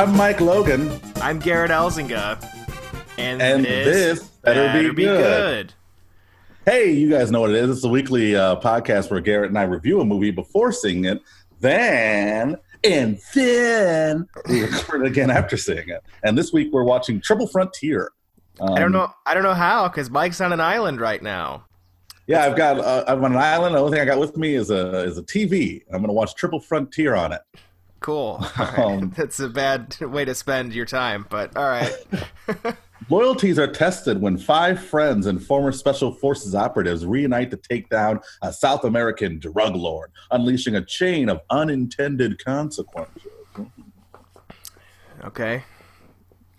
I'm Mike Logan. I'm Gerrit Elzinga. And this better be good. Hey, you guys know what it is. It's a weekly podcast where Garrett and I review a movie before seeing it, then we record it again after seeing it. And this week we're watching Triple Frontier. I don't know how, because Mike's on an island right now. Yeah, I'm on an island. The only thing I got with me is a TV. I'm going to watch Triple Frontier on it. Cool. Right. That's a bad way to spend your time, but all right. Loyalties are tested when 5 friends and former Special Forces operatives reunite to take down a South American drug lord, unleashing a chain of unintended consequences. Okay.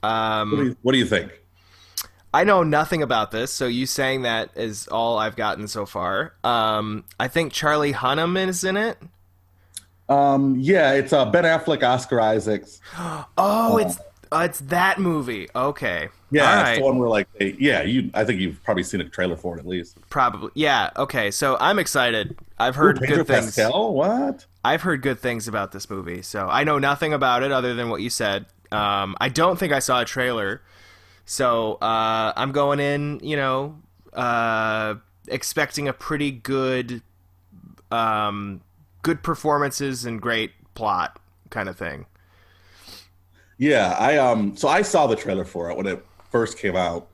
What do you think? I know nothing about this, so you saying that is all I've gotten so far. I think Charlie Hunnam is in it. Yeah, it's Ben Affleck, Oscar Isaacs. It's that movie. Okay. Yeah, it's the one where I think you've probably seen a trailer for it at least. Probably. Yeah, okay. So I'm excited. I've heard Pedro good things. Pascal? What? I've heard good things about this movie. So I know nothing about it other than what you said. I don't think I saw a trailer. So I'm going in, expecting a pretty good performances and great plot kind of thing. Yeah, I saw the trailer for it when it first came out,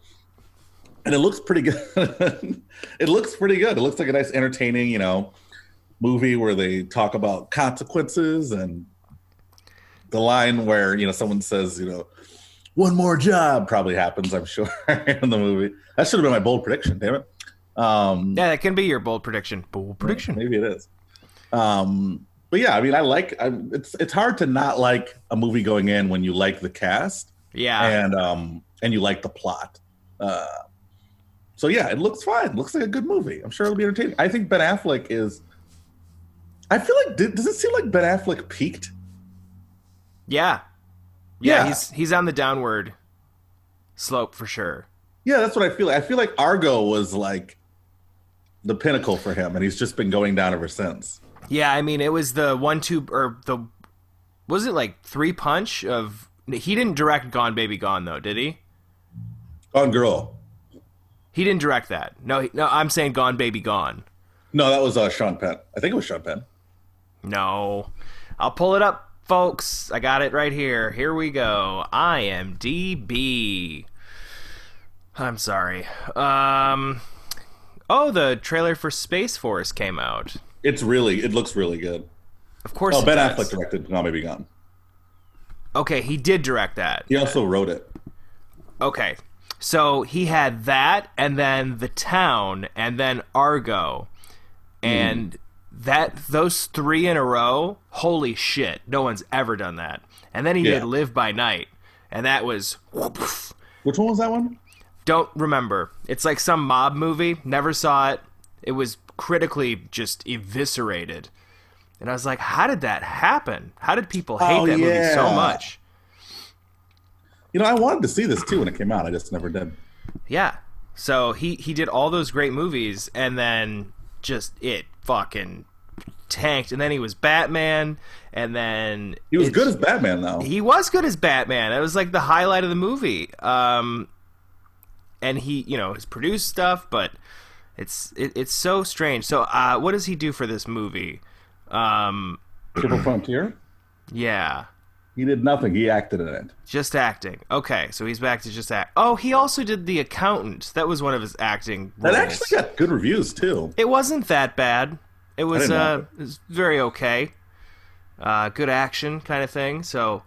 and it looks pretty good. It looks pretty good. It looks like a nice, entertaining, movie where they talk about consequences and the line where someone says, one more job probably happens. I'm sure in the movie. That should have been my bold prediction. Damn it. Yeah, that can be your bold prediction. Bold prediction. Maybe it is. But yeah, I mean, it's hard to not like a movie going in when you like the cast, and you like the plot. So yeah, it looks fine. It looks like a good movie. I'm sure it'll be entertaining. I think Ben Affleck is. I feel like does it seem like Ben Affleck peaked? Yeah, he's on the downward slope for sure. Yeah, that's what I feel like. I feel like Argo was like the pinnacle for him, and he's just been going down ever since. Yeah, I mean, it was the 1-2 or was it like 3 punch of? He didn't direct Gone Baby Gone though, did he? Gone Girl. He didn't direct that. No, I'm saying Gone Baby Gone. No, that was Sean Penn. I think it was Sean Penn. No, I'll pull it up, folks. I got it right here. Here we go. IMDb. I'm sorry. The trailer for Space Force came out. It looks really good. Of course. Oh, Ben Affleck directed Gone Baby Gone. Okay, he did direct that. He also wrote it. Okay, so he had that, and then The Town, and then Argo, and those 3 in a row. Holy shit! No one's ever done that. And then he did Live by Night, and that was. Which one was that one? Don't remember. It's like some mob movie. Never saw it. It was critically just eviscerated. And I was like, how did that happen? How did people hate that movie so much? I wanted to see this too when it came out. I just never did. Yeah. So he did all those great movies, and then just it fucking tanked. And then he was Batman, and then... He was good as Batman, though. He was good as Batman. It was like the highlight of the movie. And he, has produced stuff, but... It's so strange. So, what does he do for this movie? Triple Frontier? Yeah. He did nothing. He acted in it. Just acting. Okay, so he's back to just act. Oh, he also did The Accountant. That was one of his acting roles. That actually got good reviews, too. It wasn't that bad. It was very okay. Good action kind of thing. So,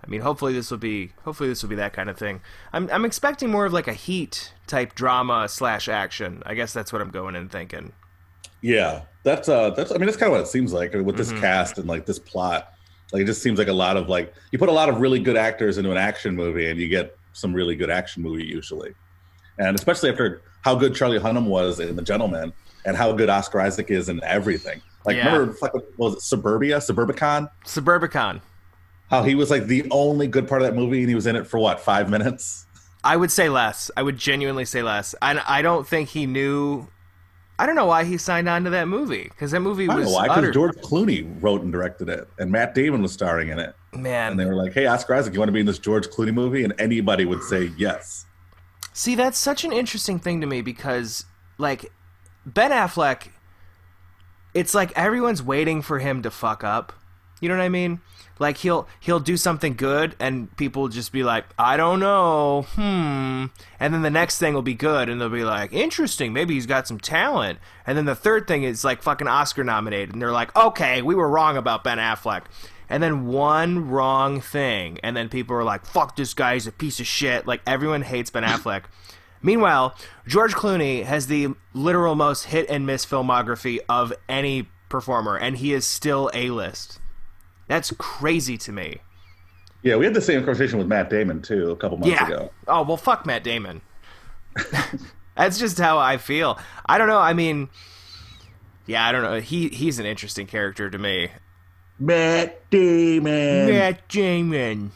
I mean, hopefully this will be that kind of thing. I'm expecting more of like a Heat type drama / action. I guess that's what I'm going in thinking. Yeah, that's kind of what it seems like with this cast and like this plot. Like it just seems like a lot of you put a lot of really good actors into an action movie and you get some really good action movie usually. And especially after how good Charlie Hunnam was in The Gentleman and how good Oscar Isaac is in everything. Remember what was it, Suburbicon? How he was like the only good part of that movie and he was in it for what, 5 minutes? I would say less. I would genuinely say less. I don't think he knew I don't know why he signed on to that movie, because that movie was because George Clooney wrote and directed it, and Matt Damon was starring in it. Man. And they were like, "Hey, Oscar Isaac, you want to be in this George Clooney movie?" And anybody would say yes. See, that's such an interesting thing to me because, like, Ben Affleck, it's like everyone's waiting for him to fuck up. You know what I mean? Like, he'll do something good, and people will just be like, I don't know, and then the next thing will be good, and they'll be like, interesting, maybe he's got some talent. And then the third thing is, like, fucking Oscar nominated, and they're like, okay, we were wrong about Ben Affleck. And then one wrong thing, and then people are like, fuck, this guy, he's a piece of shit. Like, everyone hates Ben Affleck. Meanwhile, George Clooney has the literal most hit-and-miss filmography of any performer, and he is still A-list. That's crazy to me. Yeah, we had the same conversation with Matt Damon, too, a couple months ago. Oh, well, fuck Matt Damon. That's just how I feel. I don't know, I mean... Yeah, I don't know. He's an interesting character to me. Matt Damon. Matt Damon.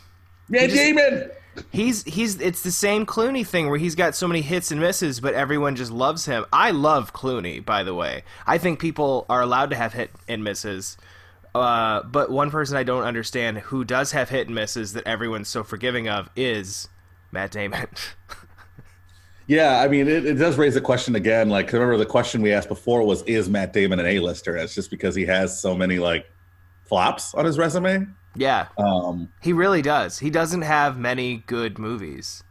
Matt Damon! It's the same Clooney thing where he's got so many hits and misses, but everyone just loves him. I love Clooney, by the way. I think people are allowed to have hit and misses. But one person I don't understand who does have hit and misses that everyone's so forgiving of is Matt Damon. Yeah, I mean, it does raise a question again. Like, remember the question we asked before was, is Matt Damon an A-lister? And it's just because he has so many, like, flops on his resume. Yeah, he really does. He doesn't have many good movies.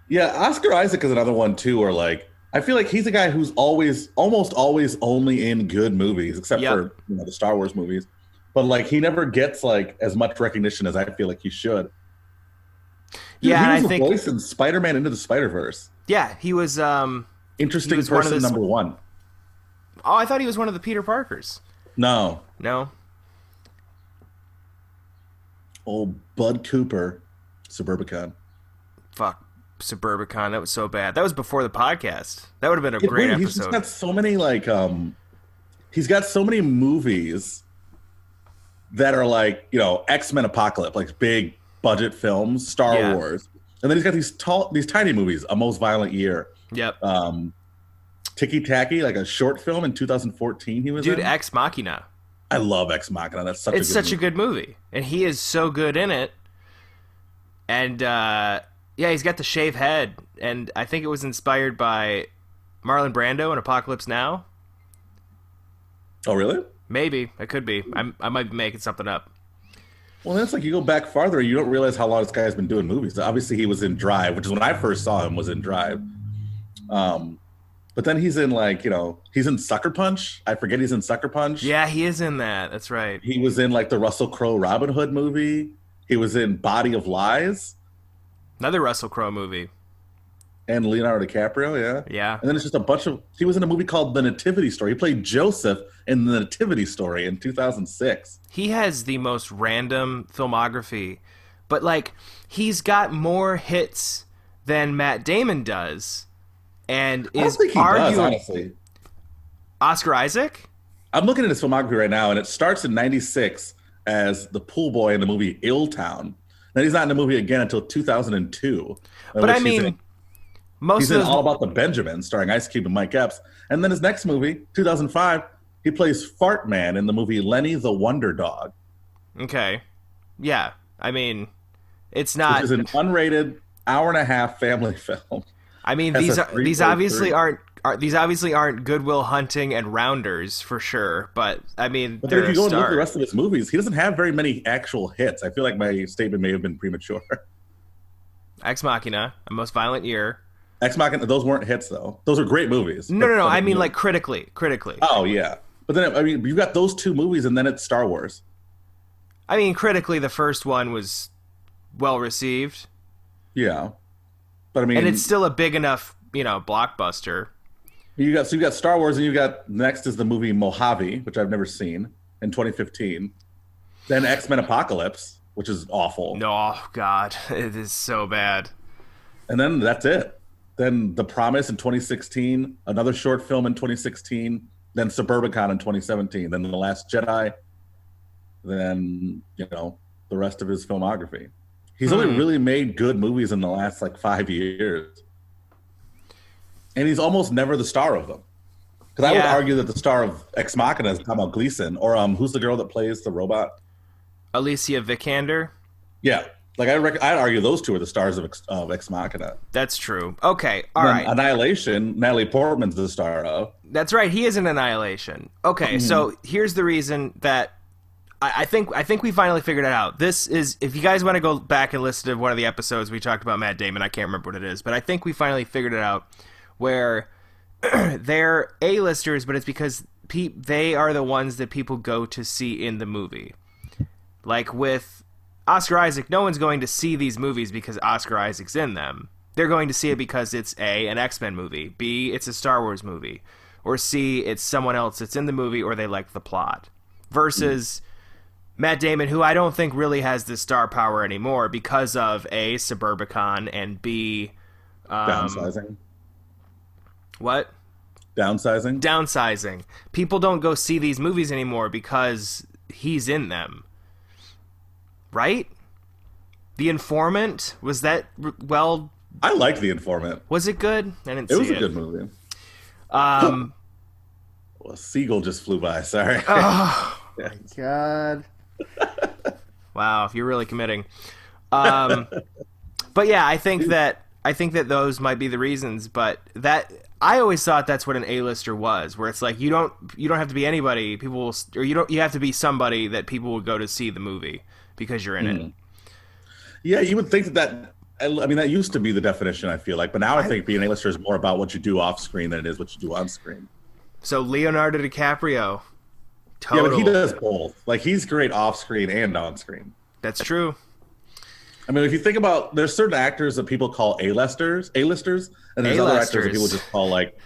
Yeah, Oscar Isaac is another one, too, where, like, I feel like he's a guy who's almost always only in good movies, except for the Star Wars movies. But like he never gets like as much recognition as I feel like he should. Dude, yeah, he was I think a voice in Spider-Man Into the Spider-Verse. Yeah, he was. Interesting he was person number one. Oh, I thought he was one of the Peter Parkers. No. Old Bud Cooper, Suburbicon. Fuck. Suburbicon, that was so bad. That was before the podcast. That would have been a great episode. He's just got so many he's got so many movies that are like, X-Men Apocalypse, like big budget films, Star Wars. And then he's got these tiny movies, A Most Violent Year. Yep. Ticky Tacky, like a short film in 2014 he was in. Dude, Ex Machina. I love Ex Machina. That's such a good movie. And he is so good in it. And yeah, he's got the shaved head, and I think it was inspired by Marlon Brando in Apocalypse Now. Oh, really? Maybe. It could be. I might be making something up. Well, that's like you go back farther, you don't realize how long this guy's been doing movies. Obviously, he was in Drive, which is when I first saw him, was in Drive. But then he's in he's in Sucker Punch. I forget he's in Sucker Punch. Yeah, he is in that. That's right. He was in like the Russell Crowe Robin Hood movie. He was in Body of Lies. Another Russell Crowe movie. And Leonardo DiCaprio, yeah. Yeah. And then it's just a bunch of... He was in a movie called The Nativity Story. He played Joseph in The Nativity Story in 2006. He has the most random filmography. But, like, he's got more hits than Matt Damon does. And I don't think he does, honestly. Oscar Isaac? I'm looking at his filmography right now, and it starts in 96 as the pool boy in the movie Ill Town. Then he's not in the movie again until 2002. But I mean, he's in All About the Benjamins, starring Ice Cube and Mike Epps. And then his next movie, 2005, he plays Fart Man in the movie Lenny the Wonder Dog. Okay. Yeah. I mean, it's not... Which is an unrated hour-and-a-half family film. I mean, these obviously aren't Good Will Hunting and Rounders for sure, but I mean, but if you go and look at the rest of his movies, he doesn't have very many actual hits. I feel like my statement may have been premature. Ex Machina, A Most Violent Year. Ex Machina, those weren't hits though. Those are great movies. No. I mean, like critically. Oh yeah, but then I mean, you've got those two movies, and then it's Star Wars. I mean, critically, the first one was well received. Yeah. But I mean, and it's still a big enough, blockbuster. You got Star Wars, and you got next is the movie Mojave, which I've never seen, in 2015. Then X-Men Apocalypse, which is awful. No, God, it is so bad. And then that's it. Then The Promise in 2016, another short film in 2016, then Suburbicon in 2017, then The Last Jedi, then the rest of his filmography. He's only really made good movies in the last 5 years. And he's almost never the star of them. Because I would argue that the star of Ex Machina is Domhnall Gleeson, or who's the girl that plays the robot? Alicia Vikander. Yeah. Like I'd argue those two are the stars of Ex Machina. That's true. Okay, all right. Annihilation, Natalie Portman's the star of. That's right. He is in Annihilation. Okay, so here's the reason that I think we finally figured it out. This is, if you guys want to go back and listen to one of the episodes we talked about Matt Damon, I can't remember what it is, but I think we finally figured it out where they're A-listers, but it's because they are the ones that people go to see in the movie. Like with Oscar Isaac, no one's going to see these movies because Oscar Isaac's in them. They're going to see it because it's A, an X-Men movie, B, it's a Star Wars movie, or C, it's someone else that's in the movie or they like the plot. Versus Matt Damon, who I don't think really has this star power anymore because of A, Suburbicon, and B... downsizing. What? Downsizing? Downsizing. People don't go see these movies anymore because he's in them. Right? The Informant? Was that... well... I liked The Informant. Was it good? I didn't see it. It was a good movie. Well, a seagull just flew by. Sorry. Oh, my God. Wow, you're really committing. But yeah, I think that those might be the reasons. But that I always thought that's what an A-lister was, where it's like you don't have to be anybody. People will, or you have to be somebody that people will go to see the movie because you're in it. Yeah, you would think that. I mean, that used to be the definition, I feel like. But now I think being an A-lister is more about what you do off screen than it is what you do on screen. So Leonardo DiCaprio. Total. Yeah, but he does both. Like, he's great off screen and on screen. That's true. I mean, if you think about, there's certain actors that people call A-listers, and there's other actors that people just call, like,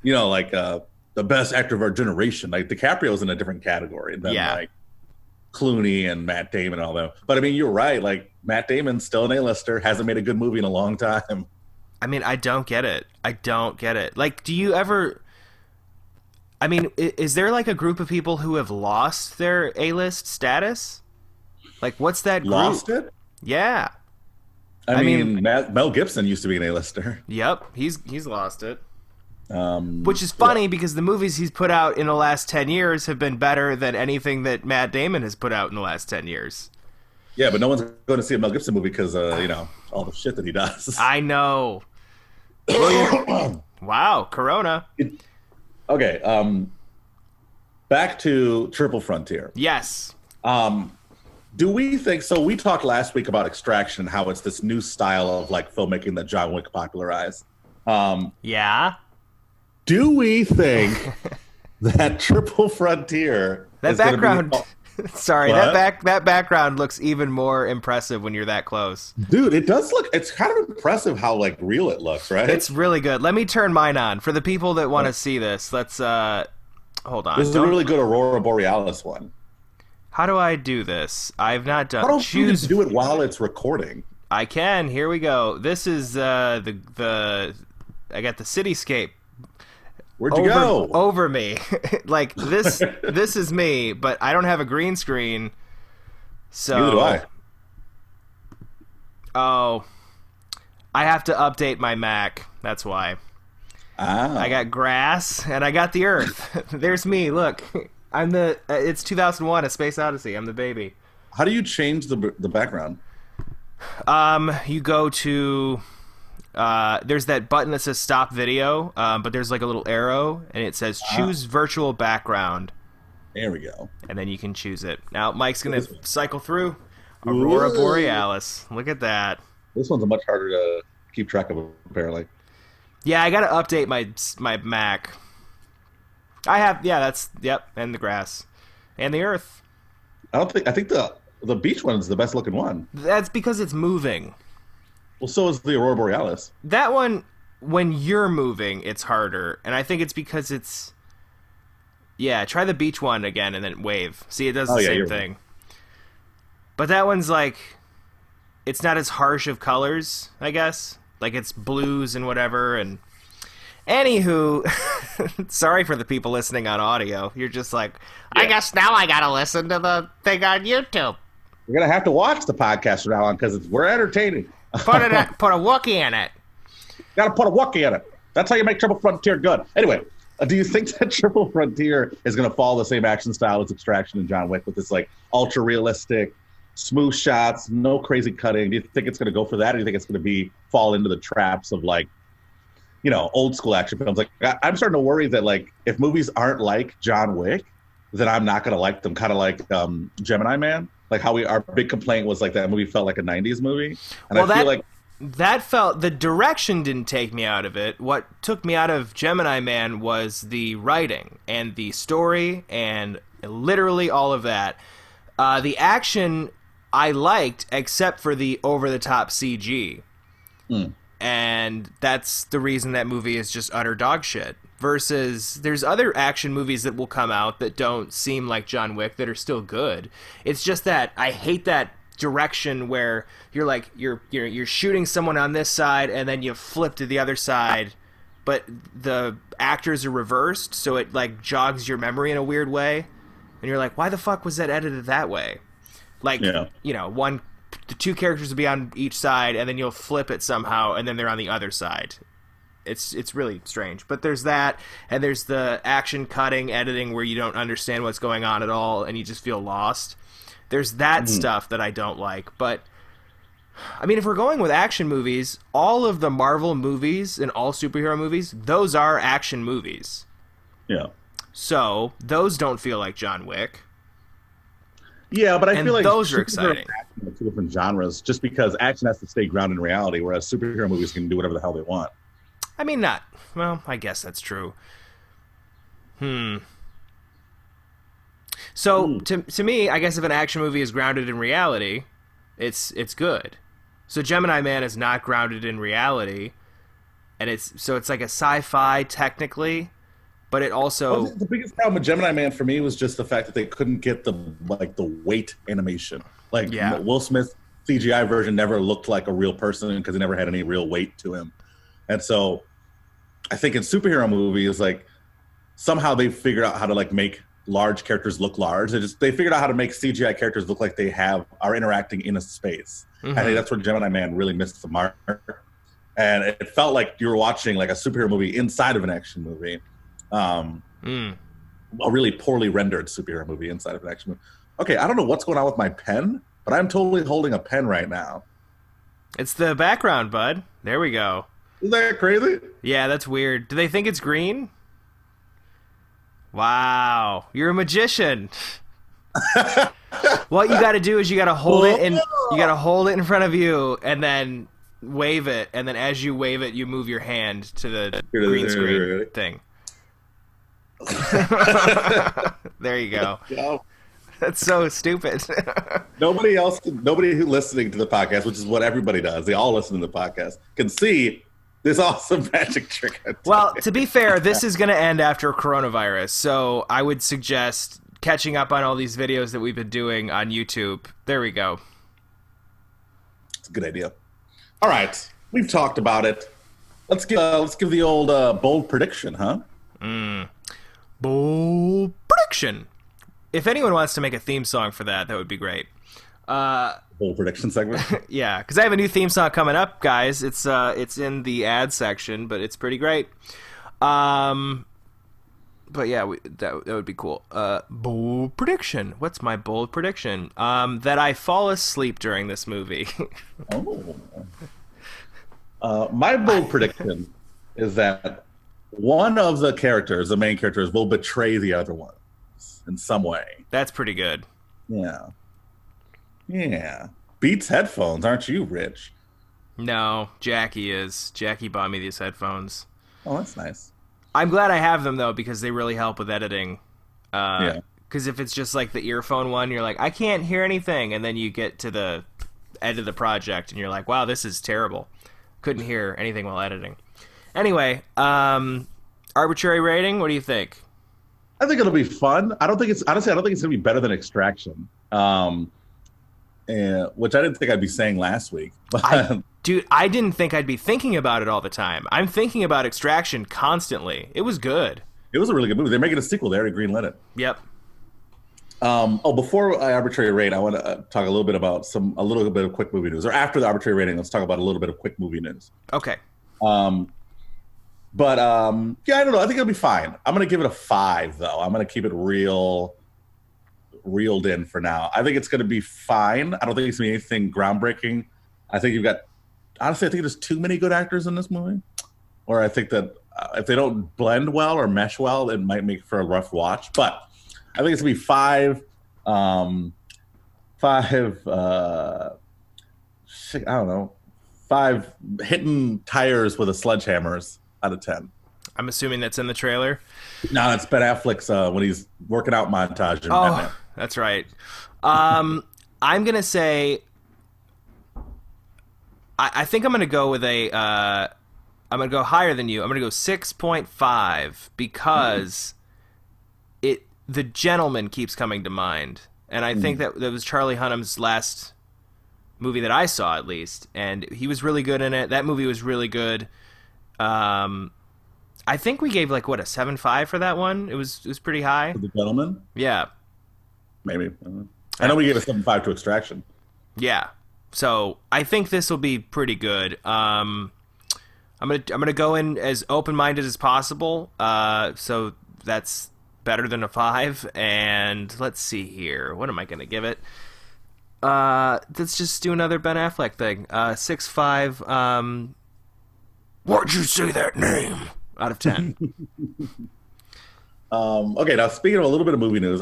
you know, like the best actor of our generation. Like, DiCaprio's in a different category than like Clooney and Matt Damon and all them. But I mean, you're right. Like, Matt Damon's still an A-lister, hasn't made a good movie in a long time. I mean, I don't get it. Like, do you ever... I mean, is there like a group of people who have lost their A-list status? Like, what's that group? Lost it? Yeah. I mean Mel Gibson used to be an A-lister. Yep, he's lost it. Which is funny because the movies he's put out in the last 10 years have been better than anything that Matt Damon has put out in the last 10 years. Yeah, but no one's going to see a Mel Gibson movie because, you know, all the shit that he does. I know. Wow, Corona. Okay, back to Triple Frontier. Yes. Do we think, so we talked last week about Extraction, how it's this new style of like filmmaking that John Wick popularized. Yeah. Do we think that Triple Frontier that background sorry, that background looks even more impressive when you're that close. Dude, it does look, it's kind of impressive how like real it looks, right? It's really good. Let me turn mine on. For the people that want to see this, let's hold on. This is a really good Aurora Borealis one. How do I do this? I've not done. Why don't you just do it while it's recording? I can. Here we go. This is the I got the cityscape. Where'd you go? Over me. Like this this is me, but I don't have a green screen. So neither do I. Oh. I have to update my Mac. That's why. Ah. I got grass and I got the earth. There's me. Look. I'm it's 2001, A Space Odyssey. I'm the baby. How do you change the background? You go to, there's that button that says stop video, but there's like a little arrow and it says choose virtual background. There we go. And then you can choose it. Now Mike's going to cycle through Aurora Borealis. Look at that. This one's much harder to keep track of, apparently. Yeah, I got to update my Mac. I have, and the grass, and the earth. I think the beach one is the best looking one. That's because it's moving. Well, so is the Aurora Borealis. That one, when you're moving, it's harder, and I think it's because it's. Yeah, try the beach one again and then wave. See, it does the same thing. Right. But that one's like, it's not as harsh of colors, I guess. Like it's blues and whatever, and. Anywho, sorry for the people listening on audio. You're just like, I guess now I gotta listen to the thing on YouTube. You're gonna have to watch the podcast from now on because we're entertaining. Put a Wookiee in it. Gotta put a Wookiee in it. That's how you make Triple Frontier good. Anyway, do you think that Triple Frontier is gonna follow the same action style as Extraction and John Wick with this like ultra realistic, smooth shots, no crazy cutting? Do you think it's going to go for that, or do you think it's going to be fall into the traps of like, old school action films? Like I'm starting to worry that like if movies aren't like John Wick, then I'm not going to like them. Kind of like Gemini Man, like how our big complaint was like that movie felt like a '90s movie, and I feel like that felt, the direction didn't take me out of it. What took me out of Gemini Man was the writing and the story and literally all of that. The action I liked, except for the over-the-top CG. And that's the reason that movie is just utter dog shit. Versus, there's other action movies that will come out that don't seem like John Wick that are still good. It's just that I hate that direction where you're like you're shooting someone on this side and then you flip to the other side, but the actors are reversed, so it like jogs your memory in a weird way, and you're like, why the fuck was that edited that way? Like, the two characters will be on each side, and then you'll flip it somehow, and then they're on the other side. It's really strange. But there's that, and there's the action cutting editing where you don't understand what's going on at all, and you just feel lost. There's that stuff that I don't like. But, I mean, if we're going with action movies, all of the Marvel movies and all superhero movies, those are action movies. Yeah. So, those don't feel like John Wick. Yeah, but I feel like those are exciting. Two different genres, just because action has to stay grounded in reality, whereas superhero movies can do whatever the hell they want. I mean, well, I guess that's true. So, to me, I guess if an action movie is grounded in reality, it's good. So Gemini Man is not grounded in reality, and it's like a sci-fi technically, but it also... Well, the biggest problem with Gemini Man for me was just the fact that they couldn't get the weight animation. Like, Will Smith's CGI version never looked like a real person because he never had any real weight to him. And so I think in superhero movies, like, somehow they figured out how to like make large characters look large. They figured out how to make CGI characters look like they are interacting in a space. I think that's where Gemini Man really missed the mark. And it felt like you were watching like a superhero movie inside of an action movie. A really poorly rendered superhero movie inside of an action movie. Okay, I don't know what's going on with my pen, but I'm totally holding a pen right now. It's the background, bud. There we go. Is that crazy? Yeah, that's weird. Do they think it's green? Wow, you're a magician. What you got to do is you got to hold it in front of you and then wave it, and then as you wave it, you move your hand to the green screen thing. There you go. That's so stupid. Nobody who's listening to the podcast, which is what everybody does, they all listen to the podcast, can see this awesome magic trick. Well, to be fair, this is going to end after coronavirus, so I would suggest catching up on all these videos that we've been doing on YouTube. There we go. It's a good idea. All right, we've talked about it. Let's give the old bold prediction, huh? Bold prediction. If anyone wants to make a theme song for that, that would be great. Bold prediction segment. Yeah, because I have a new theme song coming up, guys. It's in the ad section, but it's pretty great. But yeah, that would be cool. Bold prediction. What's my bold prediction? That I fall asleep during this movie. My bold prediction is that one of the main characters, will betray the other one in some way. That's pretty good. Yeah. Beats headphones, aren't you, Rich? No, Jackie is. Jackie bought me these headphones. Oh, that's nice. I'm glad I have them, though, because they really help with editing. Because if it's just like the earphone one, you're like, I can't hear anything. And then you get to the end of the project, and you're like, wow, this is terrible. Couldn't hear anything while editing. Anyway, arbitrary rating, what do you think? I think it'll be fun. I don't think it's going to be better than Extraction. Which I didn't think I'd be saying last week. Dude, I didn't think I'd be thinking about it all the time. I'm thinking about Extraction constantly. It was good. It was a really good movie. They're making a sequel. They already greenlit it. Yep. Before I arbitrary rate, I want to talk a little bit about a little bit of quick movie news. Or after the arbitrary rating, let's talk about a little bit of quick movie news. Okay. Yeah, I don't know. I think it'll be fine. I'm going to give it a 5, though. I'm going to keep it real reeled in for now. I think it's going to be fine. I don't think it's going to be anything groundbreaking. I think honestly, I think there's too many good actors in this movie. Or I think that if they don't blend well or mesh well, it might make for a rough watch. But I think it's going to be five hitting tires with a sledgehammers out of 10. I'm assuming that's in the trailer. No, it's Ben Affleck's when he's working out montage. Oh, that's right. I'm gonna say, I think I'm gonna go with I'm gonna go higher than you. I'm gonna go 6.5 because The Gentleman keeps coming to mind, and I think that was Charlie Hunnam's last movie that I saw, at least, and he was really good in it. That movie was really good. I think we gave a 7.5 for that one. It was pretty high. For The Gentleman? Yeah. Maybe. I know we gave a 7.5 to Extraction. Yeah. So I think this will be pretty good. I'm gonna go in as open-minded as possible. So that's better than a 5. And let's see here. What am I gonna give it? Let's just do another Ben Affleck thing. 6.5. Why'd you say that name? Out of 10. Okay, now speaking of a little bit of movie news,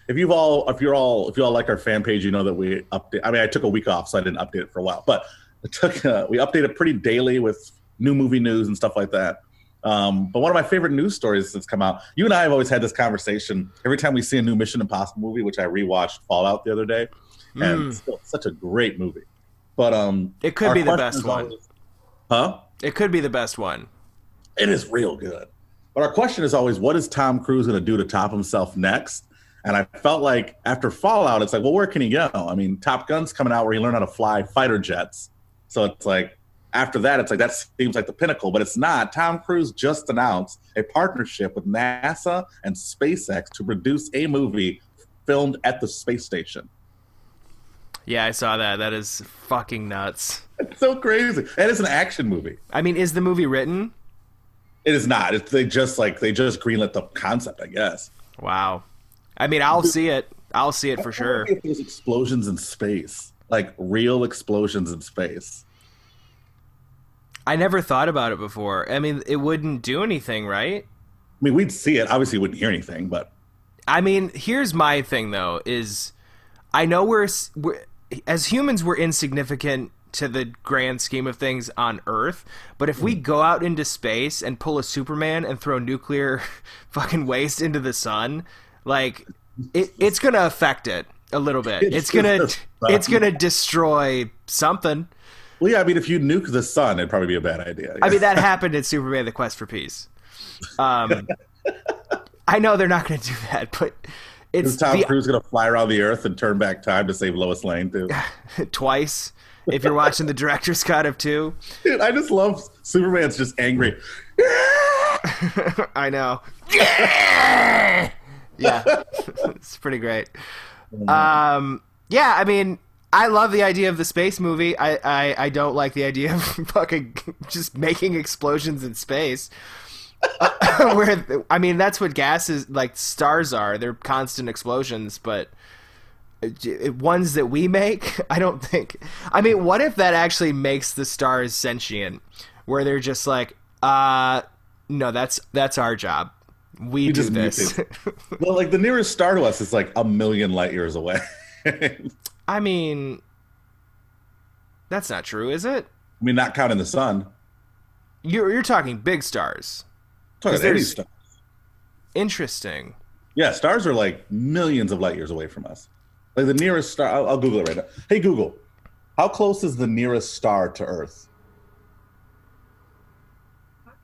if you all like our fan page, you know that we update. I mean, I took a week off, so I didn't update it for a while, but we update it pretty daily with new movie news and stuff like that. But one of my favorite news stories that's come out, you and I have always had this conversation every time we see a new Mission Impossible movie, which I rewatched Fallout the other day, and it's still such a great movie. But it could be the best one. Huh? It could be the best one. It is real good. But our question is always, what is Tom Cruise going to do to top himself next? And I felt like after Fallout, it's like, well, where can he go? I mean, Top Gun's coming out where he learned how to fly fighter jets. So it's like, after that, it's like, that seems like the pinnacle, but it's not. Tom Cruise just announced a partnership with NASA and SpaceX to produce a movie filmed at the space station. Yeah, I saw that. That is fucking nuts. It's so crazy. And it's an action movie. I mean, is the movie written? It is not. They just greenlit the concept, I guess. Wow. I mean, I'll see it. I'll see it for sure. If there's explosions in space, like real explosions in space. I never thought about it before. I mean, it wouldn't do anything, right? I mean, we'd see it. Obviously, we wouldn't hear anything, but... I mean, here's my thing, though, is I know we're as humans, we're insignificant to the grand scheme of things on Earth, but if we go out into space and pull a Superman and throw nuclear fucking waste into the sun, like, it's going to affect it a little bit. It's gonna destroy something. Well, yeah, I mean, if you nuke the sun, it'd probably be a bad idea. I mean, that happened in Superman: The Quest for Peace. I know they're not going to do that, but is Tom Cruise going to fly around the Earth and turn back time to save Lois Lane too? Twice, if you're watching the director's cut of 2. Dude, I just love Superman's just angry. I know. Yeah, it's pretty great. Yeah, I mean, I love the idea of the space movie. I don't like the idea of fucking just making explosions in space. I mean, that's what gases, like stars are. They're constant explosions, but ones that we make, I don't think. I mean, what if that actually makes the stars sentient? Where they're just like, no, that's our job. We do this. Well, like the nearest star to us is like 1,000,000 light years away. I mean, that's not true, is it? I mean, not counting the sun. You're talking big stars. Talking any stars. Interesting. Yeah, stars are like millions of light years away from us. Like the nearest star, I'll Google it right now. Hey, Google, how close is the nearest star to Earth? About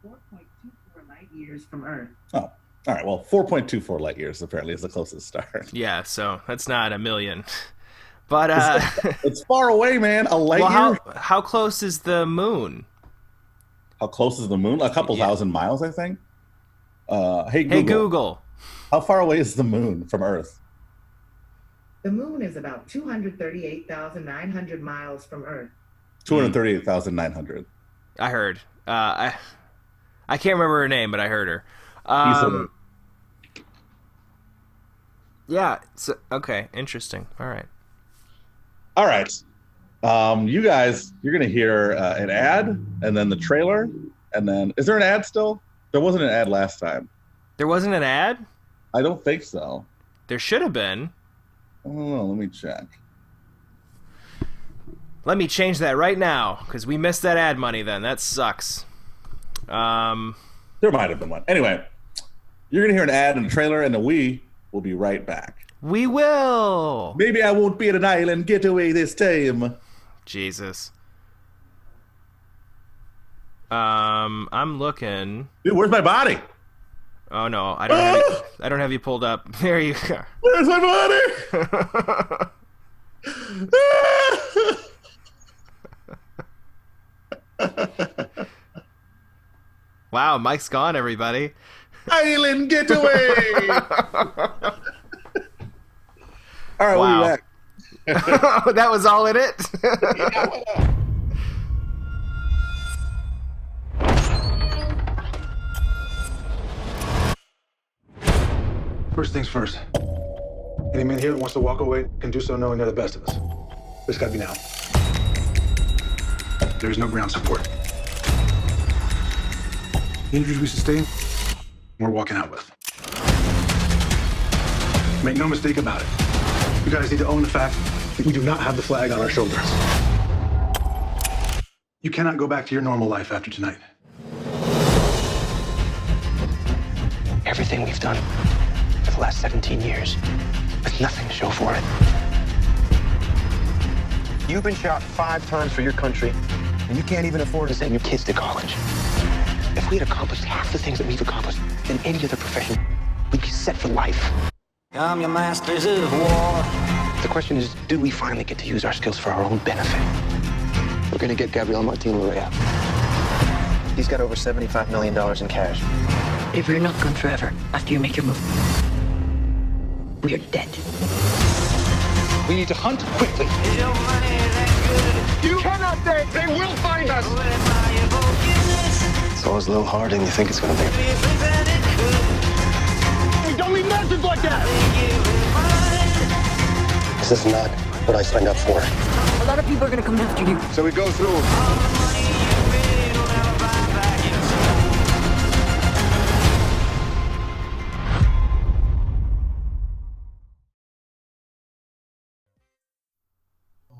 4.24 light years from Earth. Oh, all right. Well, 4.24 light years apparently is the closest star. Yeah, so that's not 1,000,000. But it's far away, man. A light year. How close is the moon? How close is the moon? A couple thousand miles, I think. Hey Google. How far away is the moon from Earth? The moon is about 238,900 miles from Earth. 238,900. I heard. I can't remember her name, but I heard her. Yeah. So, okay. Interesting. All right. All right. You guys, you're gonna hear an ad, and then the trailer, and then is there an ad still? There wasn't an ad last time. There wasn't an ad? I don't think so. There should have been. Oh, let me check. Let me change that right now, because we missed that ad money then. That sucks. There might have been one. Anyway, you're going to hear an ad and a trailer, and then we will be right back. We will! Maybe I won't be at an island getaway this time. Jesus. I'm looking. Dude, where's my body? Oh no, I don't have you pulled up. There you go. Where's my body? Wow, Mike's gone, everybody. Island getaway. All right, wow. we'll be back. That was all in it? Yeah, why not? First things first. Any man here that wants to walk away can do so knowing they're the best of us. But it's gotta be now. There is no ground support. The injuries we sustained, we're walking out with. Make no mistake about it. You guys need to own the fact that we do not have the flag on our shoulders. You cannot go back to your normal life after tonight. Everything we've done for the last 17 years with nothing to show for it. You've been shot 5 times for your country, and you can't even afford to send your kids to college. If we had accomplished half the things that we've accomplished in any other profession, we'd be set for life. I'm your masters of war. The question is, do we finally get to use our skills for our own benefit? We're gonna get Gabriel Martin Lorea. He's got over $75 million in cash. If we're not gone forever after you make your move, we are dead. We need to hunt quickly. You cannot say they will find us. It's always a little harder than you think it's gonna be. We don't need nonsense like that. This is not what I signed up for. A lot of people are gonna come after you. So we go through.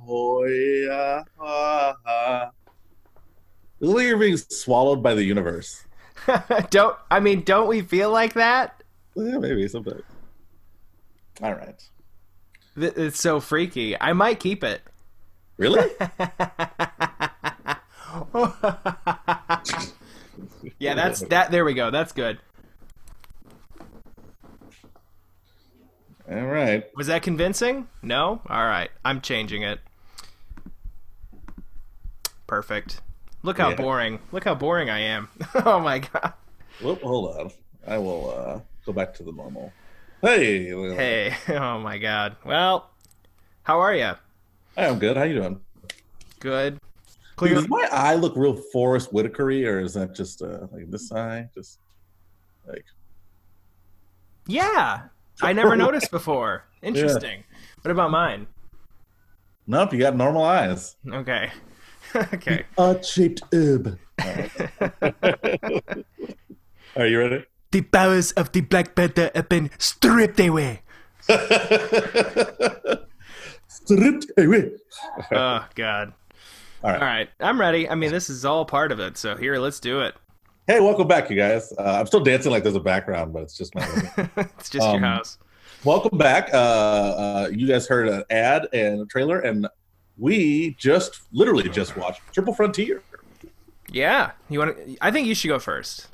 Oh, yeah. It's like you're being swallowed by the universe. Don't we feel like that? Yeah, maybe sometimes. All right. It's so freaky. I might keep it. Really? Yeah, that's that. There we go. That's good. All right. Was that convincing? No? All right. I'm changing it. Perfect. Look how boring. Look how boring I am. Oh my god. Whoop, hold on. I will go back to the normal. Hey. Hey. Oh my god. Well, how are you? I'm good. How you doing? Good. Dude, does my eye look real Forrest Whitaker-y, or is that just like this eye? Just like. Yeah. I never noticed before. Interesting. Yeah. What about mine? Nope, you got normal eyes. Okay. Okay. Odd-shaped herb. Are you ready? The powers of the Black Panther have been stripped away. Stripped away. Oh, God. All right. I'm ready. I mean, this is all part of it. So here, let's do it. Hey, welcome back, you guys. I'm still dancing like there's a background, but it's just my it's just your house. Welcome back. You guys heard an ad and a trailer, and we literally just watched Triple Frontier. Yeah. I think you should go first.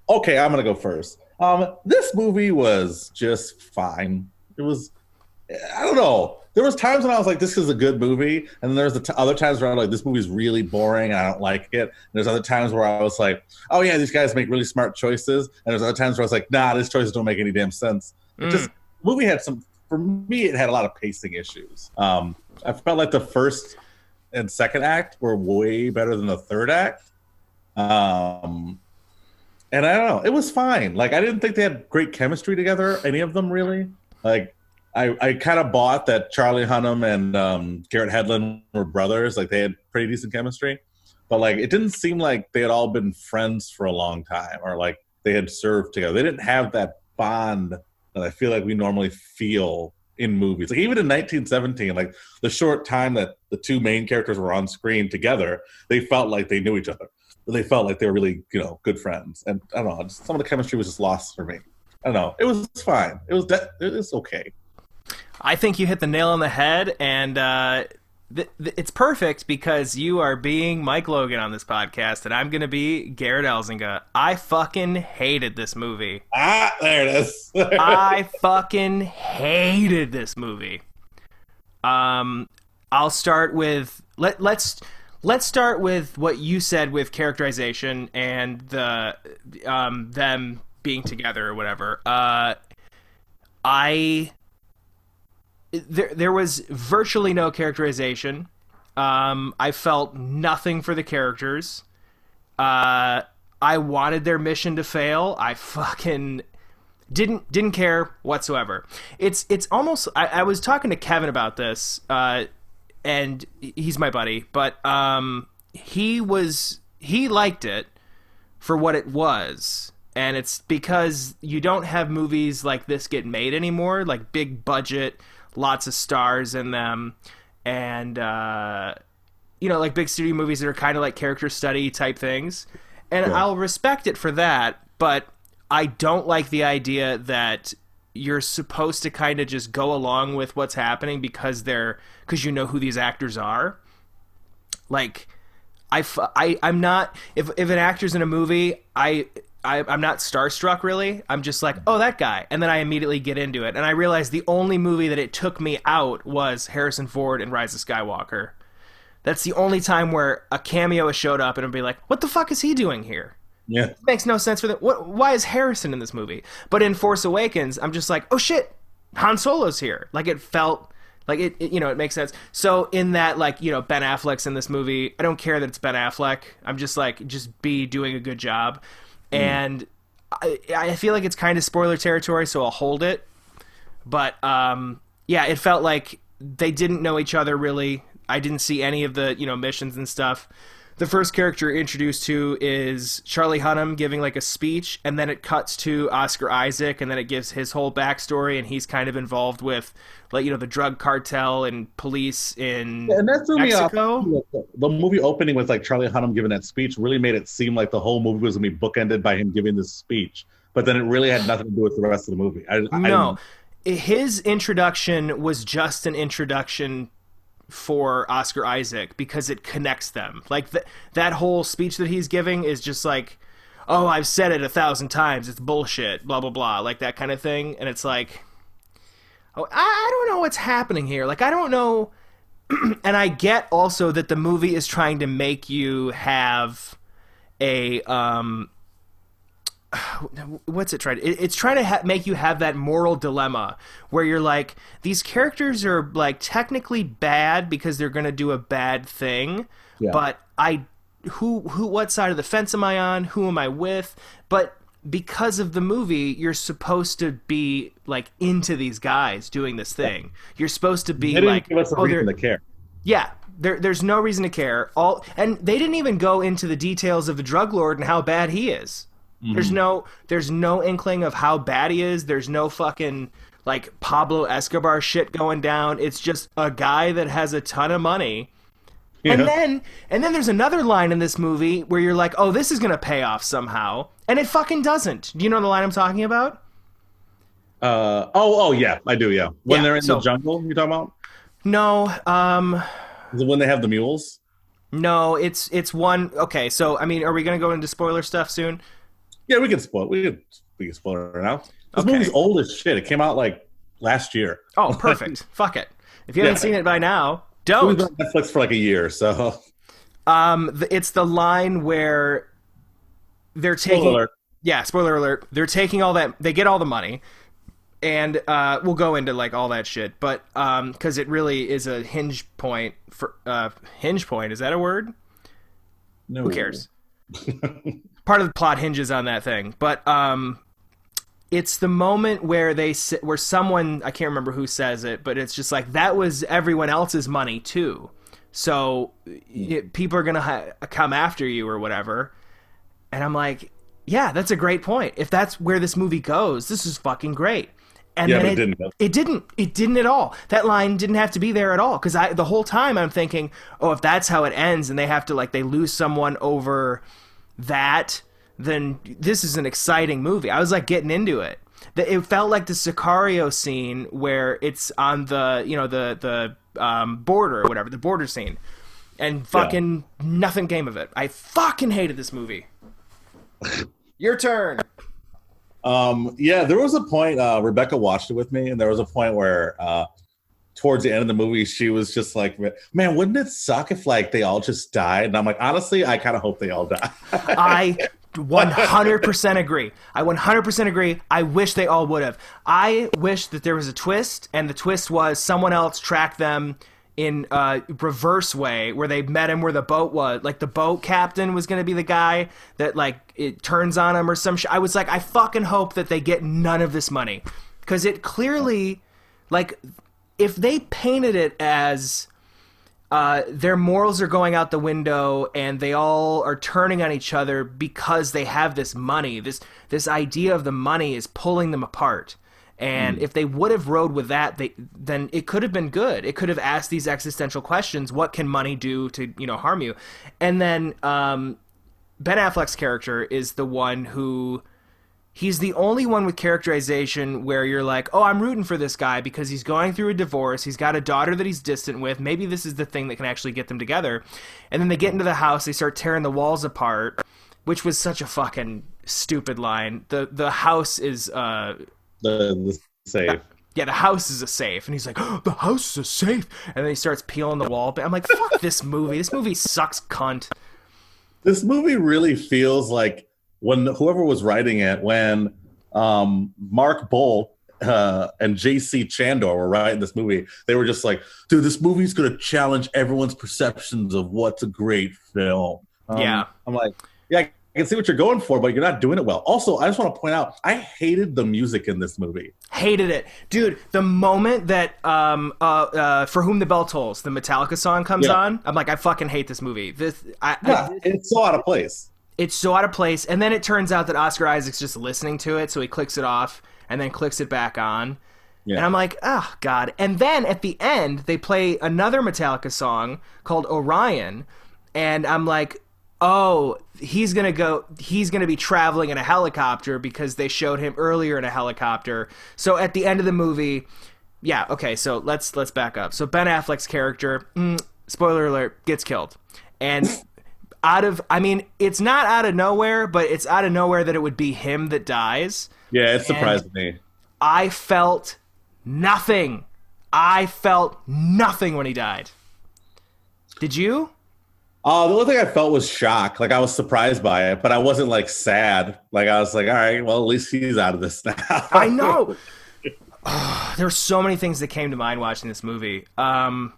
Okay, I'm gonna go first. This movie was just fine. It was, I don't know. There was times when I was like, this is a good movie. And then there's other times where I'm like, this movie's really boring and I don't like it. And there's other times where I was like, oh yeah, these guys make really smart choices. And there's other times where I was like, nah, these choices don't make any damn sense. The movie had for me, it had a lot of pacing issues. I felt like the first and second act were way better than the third act. And I don't know, it was fine. Like, I didn't think they had great chemistry together, any of them really. Like, I kind of bought that Charlie Hunnam and Garrett Hedlund were brothers. Like they had pretty decent chemistry, but like it didn't seem like they had all been friends for a long time, or like they had served together. They didn't have that bond that I feel like we normally feel in movies. Like even in 1917, like the short time that the two main characters were on screen together, they felt like they knew each other. They felt like they were really, good friends. And I don't know, some of the chemistry was just lost for me. I don't know. It was fine. It was okay. I think you hit the nail on the head, and it's perfect because you are being Mike Logan on this podcast, and I'm going to be Gerrit Elzinga. I fucking hated this movie. There it is. I fucking hated this movie. I'll start with let's start with what you said with characterization and the them being together or whatever. There was virtually no characterization. I felt nothing for the characters. I wanted their mission to fail. I fucking didn't care whatsoever. It's almost. I was talking to Kevin about this, and he's my buddy, but he liked it for what it was. And it's because you don't have movies like this get made anymore, like big budget, lots of stars in them, and like big studio movies that are kind of like character study type things. And yeah. I'll respect it for that, but I don't like the idea that you're supposed to kind of just go along with what's happening because you know who these actors are. Like, I'm not, if an actor's in a movie, I'm not starstruck, really. I'm just like, oh, that guy. And then I immediately get into it. And I realized the only movie that it took me out was Harrison Ford in Rise of Skywalker. That's the only time where a cameo has showed up and I'd be like, what the fuck is he doing here? Yeah. It makes no sense for them. Why is Harrison in this movie? But in Force Awakens, I'm just like, oh shit, Han Solo's here. Like it felt like it it makes sense. So in that, like, Ben Affleck's in this movie. I don't care that it's Ben Affleck. I'm just like, just be doing a good job. And I feel like it's kind of spoiler territory, so I'll hold it. But it felt like they didn't know each other really. I didn't see any of the missions and stuff. The first character introduced to is Charlie Hunnam giving like a speech, and then it cuts to Oscar Isaac, and then it gives his whole backstory, and he's kind of involved with like the drug cartel and police in and that threw Mexico. Me off. The movie opening with like Charlie Hunnam giving that speech really made it seem like the whole movie was gonna be bookended by him giving this speech, but then it really had nothing to do with the rest of the movie. His introduction was just an introduction for Oscar Isaac because it connects them. Like that whole speech that he's giving is just like, oh, I've said it 1,000 times, it's bullshit, blah blah blah, like that kind of thing. And it's like, oh, I don't know what's happening here. Like I don't know. And I get also that the movie is trying to make you have a what's it trying to? It's trying to make you have that moral dilemma where you're like, these characters are like technically bad because they're going to do a bad thing, but what side of the fence am I on? Who am I with? But because of the movie, you're supposed to be like into these guys doing this thing. You're supposed to be like, give us a reason to care. Yeah. There's no reason to care. And they didn't even go into the details of the drug lord and how bad he is. Mm-hmm. There's no inkling of how bad he is. There's no fucking like Pablo Escobar shit going down. It's just a guy that has a ton of money. Yeah. And then there's another line in this movie where you're like, oh, this is gonna pay off somehow, and it fucking doesn't. Do you know the line I'm talking about? Yeah, I do. Yeah, when they're in the jungle, you talking about? No. Is it when they have the mules? No, it's one. Okay, so I mean, are we gonna go into spoiler stuff soon? Yeah, we can spoil. We can spoil it now. This movie's old as shit. It came out like last year. Oh, perfect. Fuck it. If you haven't seen it by now, don't. It was on Netflix for like a year, so. It's the line where they're taking. Spoiler alert. Yeah, spoiler alert. They're taking all that. They get all the money, and we'll go into like all that shit. But because it really is a hinge point for hinge point. Is that a word? No. Who cares? Part of the plot hinges on that thing, but it's the moment where where someone, I can't remember who says it, but it's just like, that was everyone else's money too. So people are going to come after you or whatever. And I'm like, yeah, that's a great point. If that's where this movie goes, this is fucking great. And yeah, then it didn't at all. That line didn't have to be there at all. Because the whole time I'm thinking, oh, if that's how it ends and they have to, like, they lose someone over that, then this is an exciting movie. I was like getting into it. It felt like the Sicario scene where it's on the, you know, the border or whatever, the border scene, and fucking nothing came of it. I fucking hated this movie. Your turn. Yeah, there was a point, Rebecca watched it with me, and there was a point where towards the end of the movie, she was just like, man, wouldn't it suck if, like, they all just died? And I'm like, honestly, I kind of hope they all die. I 100% agree. I 100% agree. I wish they all would have. I wish that there was a twist, and the twist was someone else tracked them in a reverse way, where they met him where the boat was. Like, the boat captain was going to be the guy that, like, it turns on him or some shit. I was like, I fucking hope that they get none of this money. Because it clearly, like, if they painted it as their morals are going out the window and they all are turning on each other because they have this money, this idea of the money is pulling them apart. And if they would have rode with that, then it could have been good. It could have asked these existential questions. What can money do to, you know, harm you? And then Ben Affleck's character is the one who... He's the only one with characterization where you're like, oh, I'm rooting for this guy because he's going through a divorce. He's got a daughter that he's distant with. Maybe this is the thing that can actually get them together. And then they get into the house. They start tearing the walls apart, which was such a fucking stupid line. The house is... the safe. Yeah, the house is a safe. And he's like, oh, the house is a safe. And then he starts peeling the wall. I'm like, fuck this movie. This movie sucks, cunt. This movie really feels like when whoever was writing it, when Mark Bolt and J.C. Chandor were writing this movie, they were just like, dude, this movie's going to challenge everyone's perceptions of what's a great film. Yeah. I'm like, yeah, I can see what you're going for, but you're not doing it well. Also, I just want to point out, I hated the music in this movie. Hated it. Dude, the moment that For Whom the Bell Tolls, the Metallica song comes on, I'm like, I fucking hate this movie. It's so out of place. It's so out of place. And then it turns out that Oscar Isaac's just listening to it, so he clicks it off and then clicks it back on. Yeah. And I'm like, oh, God. And then at the end, they play another Metallica song called Orion. And I'm like, oh, he's going to be traveling in a helicopter because they showed him earlier in a helicopter. So at the end of the movie, yeah, okay, so let's back up. So Ben Affleck's character, spoiler alert, gets killed. And it's not out of nowhere, but it's out of nowhere that it would be him that dies. Yeah, it surprised me. I felt nothing. When he died. Did you? The only thing I felt was shock. Like, I was surprised by it, but I wasn't, like, sad. Like, I was like, all right, well, at least he's out of this now. I know. There were so many things that came to mind watching this movie. So,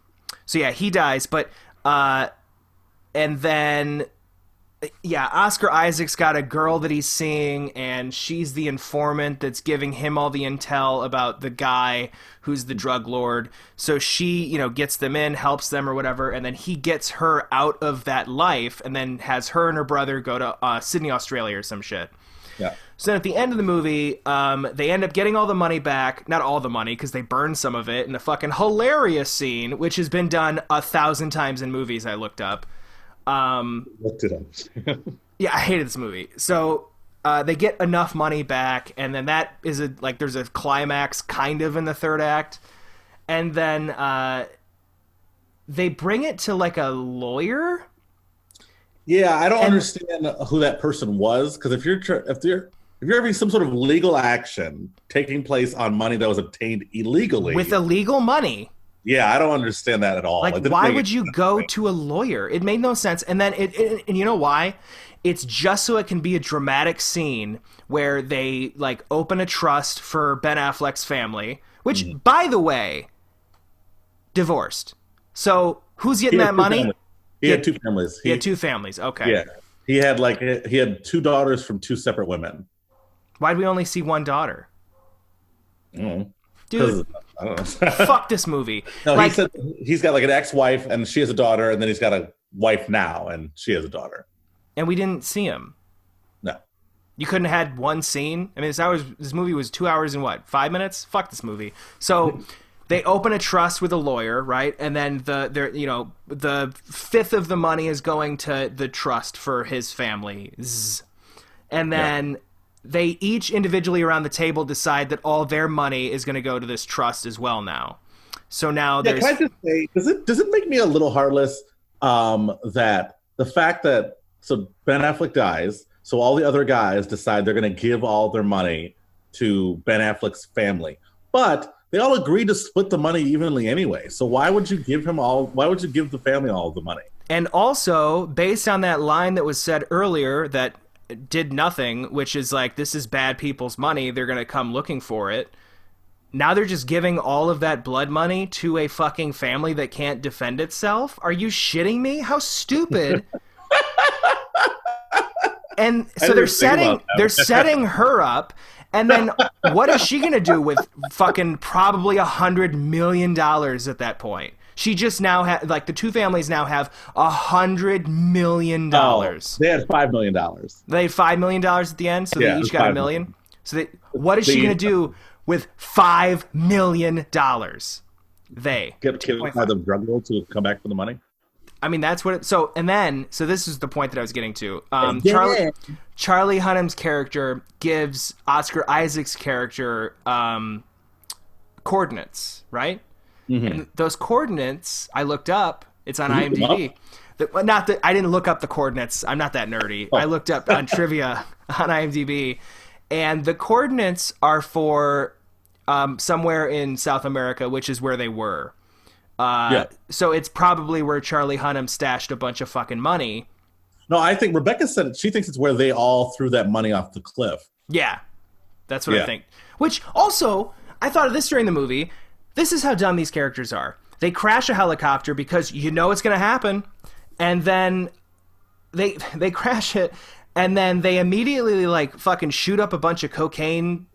yeah, he dies, but... and then... Yeah, Oscar Isaac's got a girl that he's seeing, and she's the informant that's giving him all the intel about the guy who's the drug lord. So she, you know, gets them in, helps them or whatever, and then he gets her out of that life, and then has her and her brother go to Sydney, Australia or some shit. Yeah. So then at the end of the movie, they end up getting all the money back. Not all the money, because they burned some of it in a fucking hilarious scene, which has been done 1,000 times in movies I looked up. Looked it up. Yeah, I hated this movie. So they get enough money back, and then that is there's a climax kind of in the third act, and then they bring it to like a lawyer. Yeah, I don't understand who that person was, because if you're having some sort of legal action taking place on money that was obtained illegally with illegal money. Yeah, I don't understand that at all. Like, why would you go to a lawyer? It made no sense. And then and you know why? It's just so it can be a dramatic scene where they, like, open a trust for Ben Affleck's family, which, by the way, divorced. So who's getting that money? Families. He had two families. He had two families. Okay. Yeah. He had 2 daughters from 2 separate women. Why'd we only see one daughter? Mm. Dude, I don't know. Fuck this movie. No, like, he said he's got like an ex-wife and she has a daughter, and then he's got a wife now and she has a daughter. And we didn't see him. No. You couldn't have had one scene? I mean, this movie was 2 hours and what, 5 minutes? Fuck this movie. So they open a trust with a lawyer, right? And then the fifth of the money is going to the trust for his family. And then they each individually around the table decide that all their money is going to go to this trust as well now. So now there's... Can I just say, does it make me a little heartless that the fact that Ben Affleck dies, so all the other guys decide they're going to give all their money to Ben Affleck's family, but they all agreed to split the money evenly anyway. So why would you give the family all of the money? And also, based on that line that was said earlier that did nothing, which is like, this is bad people's money, they're going to come looking for it. Now they're just giving all of that blood money to a fucking family that can't defend itself? Are you shitting me? How stupid. And so they're setting her up, and then what is she gonna do with fucking probably $100 million at that point? She just now the two families now have $100 million. Oh, they had $5 million. They had $5 million at the end, so they each got $1 million. So what is she gonna do with $5 million? They get by the drug lord to come back for the money. I mean, that's what it... So this is the point that I was getting to. Charlie Hunnam's character gives Oscar Isaac's character coordinates, right? Mm-hmm. And those coordinates, I looked up. It's on IMDb. I didn't look up the coordinates. I'm not that nerdy. I looked up on trivia on IMDb. And the coordinates are for somewhere in South America, which is where they were. So it's probably where Charlie Hunnam stashed a bunch of fucking money. No, I think Rebecca said she thinks it's where they all threw that money off the cliff. Yeah, that's what I think. Which also, I thought of this during the movie. This is how dumb these characters are. They crash a helicopter because you know it's going to happen, and then they crash it, and then they immediately like fucking shoot up a bunch of cocaine,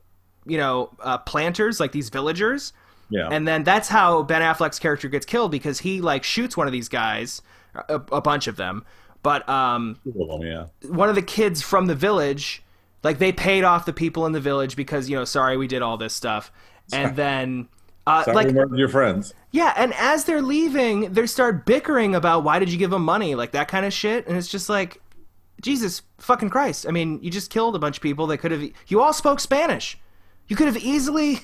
planters, like these villagers. Yeah. And then that's how Ben Affleck's character gets killed, because he like shoots one of these guys, a bunch of them. But one of the kids from the village, like they paid off the people in the village because, sorry, we did all this stuff. And then sorry, we murdered your friends. Yeah, and as they're leaving, they start bickering about why did you give them money, like that kind of shit. And it's just like, Jesus fucking Christ. I mean, you just killed a bunch of people that could have... You all spoke Spanish. You could have easily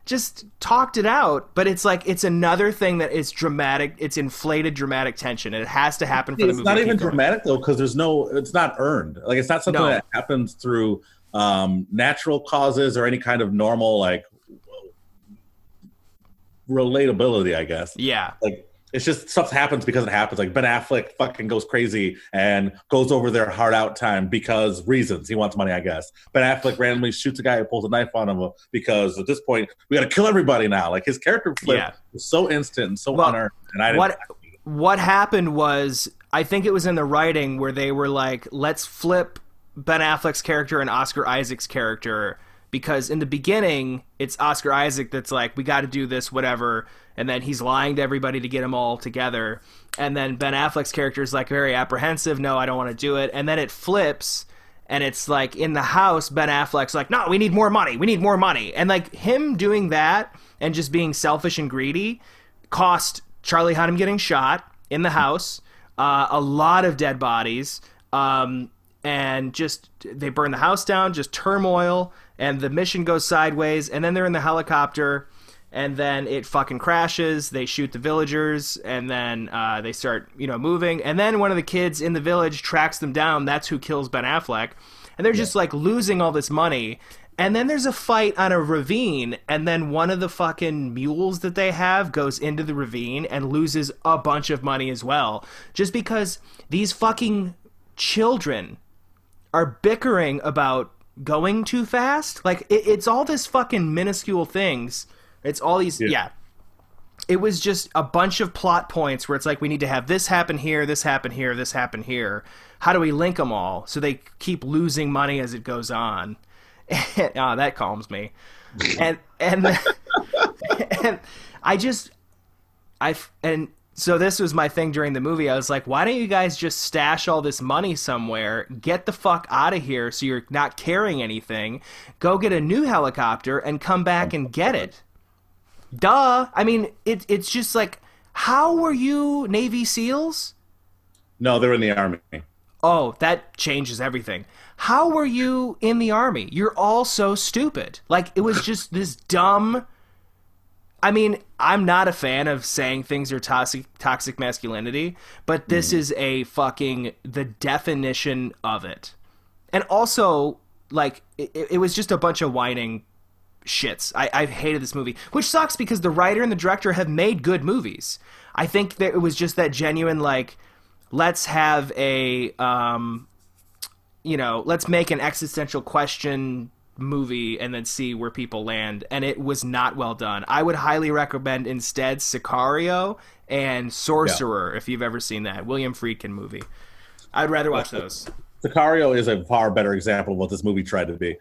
just talked it out, but it's like, it's another thing that is dramatic. It's inflated dramatic tension, and it has to happen for the movie. It's not even dramatic though, because it's not earned. Like, it's not something that happens through natural causes or any kind of normal like relatability, I guess. Yeah. Like, it's just stuff happens because it happens. Like Ben Affleck fucking goes crazy and goes over their hard out time because reasons. He wants money, I guess. Ben Affleck randomly shoots a guy who pulls a knife on him because at this point we got to kill everybody now. Like, his character flip was so instant and so unearned. And what happened was, I think it was in the writing where they were like, let's flip Ben Affleck's character and Oscar Isaac's character, because in the beginning it's Oscar Isaac that's like, we got to do this, whatever. And then he's lying to everybody to get them all together. And then Ben Affleck's character is like very apprehensive. No, I don't want to do it. And then it flips, and it's like in the house, Ben Affleck's like, no, we need more money. We need more money. And like him doing that and just being selfish and greedy cost Charlie Hunnam getting shot in the house, a lot of dead bodies, and just they burn the house down, just turmoil, and the mission goes sideways. And then they're in the helicopter, and then it fucking crashes. They shoot the villagers, and then they start, moving. And then one of the kids in the village tracks them down. That's who kills Ben Affleck. And they're just like losing all this money. And then there's a fight on a ravine, and then one of the fucking mules that they have goes into the ravine and loses a bunch of money as well. Just because these fucking children are bickering about going too fast. Like, it's all this fucking minuscule things. It's all these, It was just a bunch of plot points where it's like, we need to have this happen here, this happen here, this happen here. How do we link them all? So they keep losing money as it goes on. Oh, that calms me. And and so this was my thing during the movie. I was like, why don't you guys just stash all this money somewhere, get the fuck out of here so you're not carrying anything, go get a new helicopter and come back and get it. Duh. I mean, it's just like, how were you Navy SEALs? No, they're in the Army. Oh, that changes everything. How were you in the Army? You're all so stupid. Like, it was just this dumb... I mean, I'm not a fan of saying things are toxic masculinity, but this is a fucking... the definition of it. And also, like, it was just a bunch of whining shits. I hated this movie, which sucks because the writer and the director have made good movies. I think that it was just that genuine, like... let's have a, let's make an existential question movie and then see where people land. And it was not well done. I would highly recommend instead Sicario and Sorcerer, if you've ever seen that. William Friedkin movie. I'd rather watch those. Sicario is a far better example of what this movie tried to be.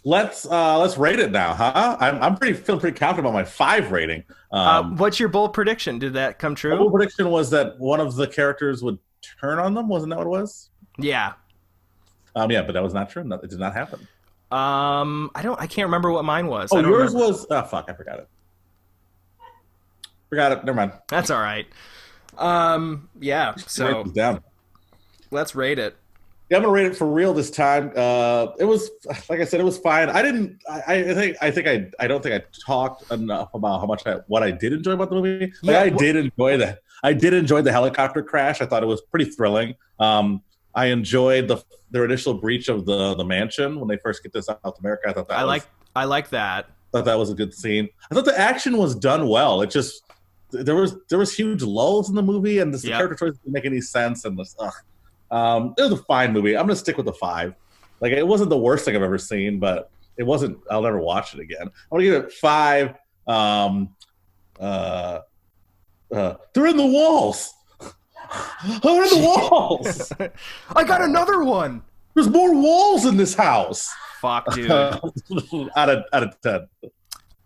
Let's rate it now, huh? I'm feeling pretty confident about my 5 rating. What's your bold prediction? Did that come true? My bold prediction was that one of the characters would turn on them. Wasn't that what it was? Yeah. Yeah, but that was not true. No, it did not happen. I can't remember what mine was. Oh, yours was. Oh, fuck! I forgot it. Forgot it. Never mind. That's all right. Yeah. So down. Let's rate it. Yeah, I'm gonna rate it for real this time. It was, like I said, it was fine. I don't think I talked enough about what I did enjoy about the movie. Like, I did enjoy the helicopter crash. I thought it was pretty thrilling. I enjoyed their initial breach of the mansion when they first get to South America. I thought that I like that. Thought that was a good scene. I thought the action was done well. It just there was huge lulls in the movie, and the character choices didn't make any sense. And it was a fine movie. I'm gonna stick with the 5. Like, it wasn't the worst thing I've ever seen, but it wasn't. I'll never watch it again. I'm gonna give it 5. They're in the walls. They're in the walls. I got another one. There's more walls in this house. Fuck, dude. out of 10.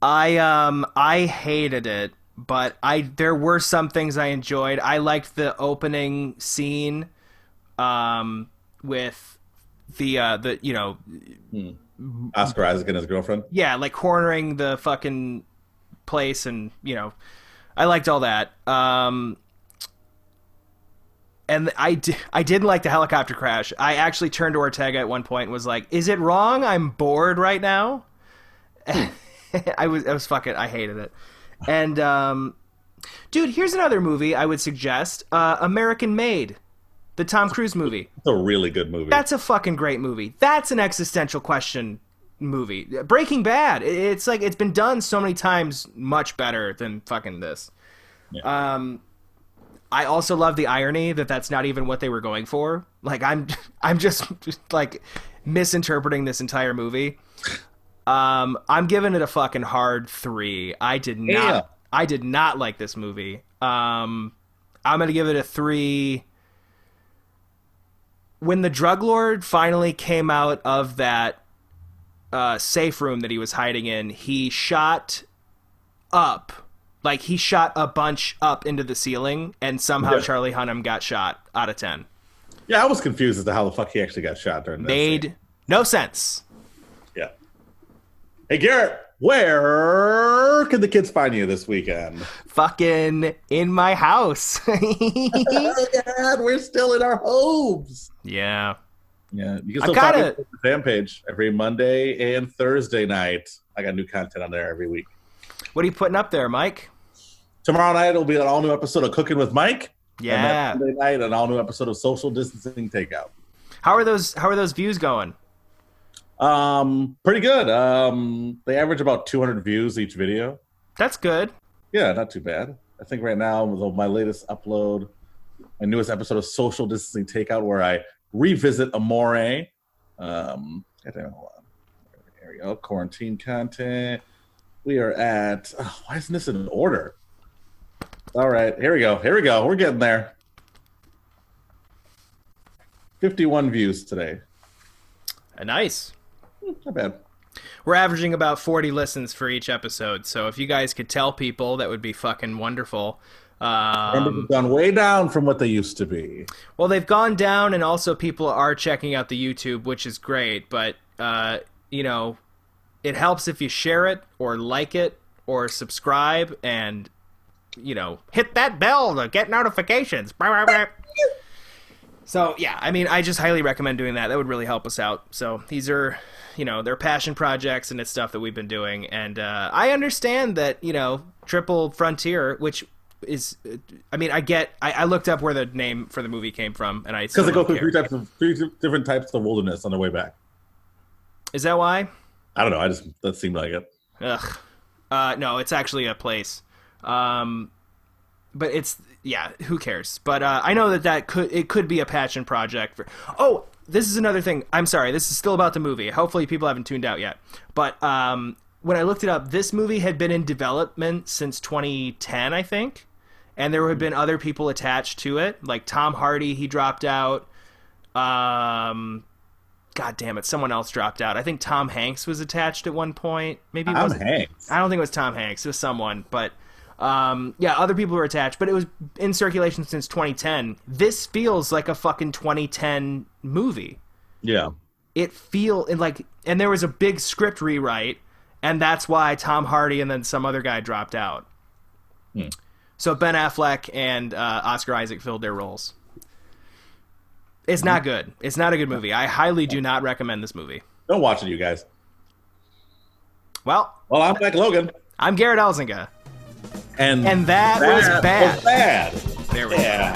I hated it, but there were some things I enjoyed. I liked the opening scene. With the Oscar Isaac and his girlfriend. Yeah, like cornering the fucking place, and I liked all that. And I didn't like the helicopter crash. I actually turned to Ortega at one point and was like, "Is it wrong? I'm bored right now." I hated it. And dude, here's another movie I would suggest: American Made. The Tom Cruise movie. It's a really good movie. That's a fucking great movie. That's an existential question movie. Breaking Bad. It's like, it's been done so many times much better than fucking this. Yeah. I also love the irony that that's not even what they were going for. Like, I'm just like misinterpreting this entire movie. I'm giving it a fucking hard 3. I did not like this movie. I'm going to give it a 3. When the drug lord finally came out of that safe room that he was hiding in, he shot up. Like, he shot a bunch up into the ceiling, and somehow Charlie Hunnam got shot out of 10. Yeah, I was confused as to how the fuck he actually got shot during that Made scene. No sense. Yeah. Hey, Garrett, where can the kids find you this weekend? Fucking in my house. Oh, God, we're still in our homes. Yeah. Yeah. You can still find me on the fan page every Monday and Thursday night. I got new content on there every week. What are you putting up there, Mike? Tomorrow night will be an all-new episode of Cooking with Mike. Yeah. And Monday night, an all-new episode of Social Distancing Takeout. How are those views going? Pretty good. They average about 200 views each video. That's good. Yeah, not too bad. I think right now, my latest upload, my newest episode of Social Distancing Takeout, where I revisit Amore. Hold on. There we go. Quarantine content. We are at. Oh, why isn't this in order? All right, here we go. We're getting there. 51 views today. Nice. Not bad. We're averaging about 40 listens for each episode, so if you guys could tell people, that would be fucking wonderful. Numbers have gone way down from what they used to be. Well, they've gone down, and also people are checking out the YouTube, which is great, but, you know, it helps if you share it, or like it, or subscribe, and, you know, hit that bell to get notifications. So, yeah, I mean, I just highly recommend doing that. That would really help us out. So, these are, you know, they're passion projects, and it's stuff that we've been doing. And I understand that, you know, Triple Frontier, which is, I mean, I looked up where the name for the movie came from, and I because they go through three different types of wilderness on their way back. Is that why? I don't know. That seemed like it. Ugh. No, it's actually a place. But it's, yeah, who cares? But I know that could be a passion project. Oh, this is another thing. I'm sorry, this is still about the movie. Hopefully people haven't tuned out yet. But when I looked it up, this movie had been in development since 2010, I think. And there had been other people attached to it. Like Tom Hardy, he dropped out. God damn it, someone else dropped out. I think Tom Hanks was attached at one point. Maybe it wasn't. Hanks. I don't think it was Tom Hanks. It was someone. But yeah, other people were attached. But it was in circulation since 2010. This feels like a fucking 2010 movie. Yeah. And there was a big script rewrite, and that's why Tom Hardy and then some other guy dropped out. So Ben Affleck and Oscar Isaac filled their roles. It's not good. It's not a good movie. I highly do not recommend this movie. Don't watch it, you guys. Well, I'm back, Logan. I'm Gerrit Elzinga. And that was bad. Was bad. There we go.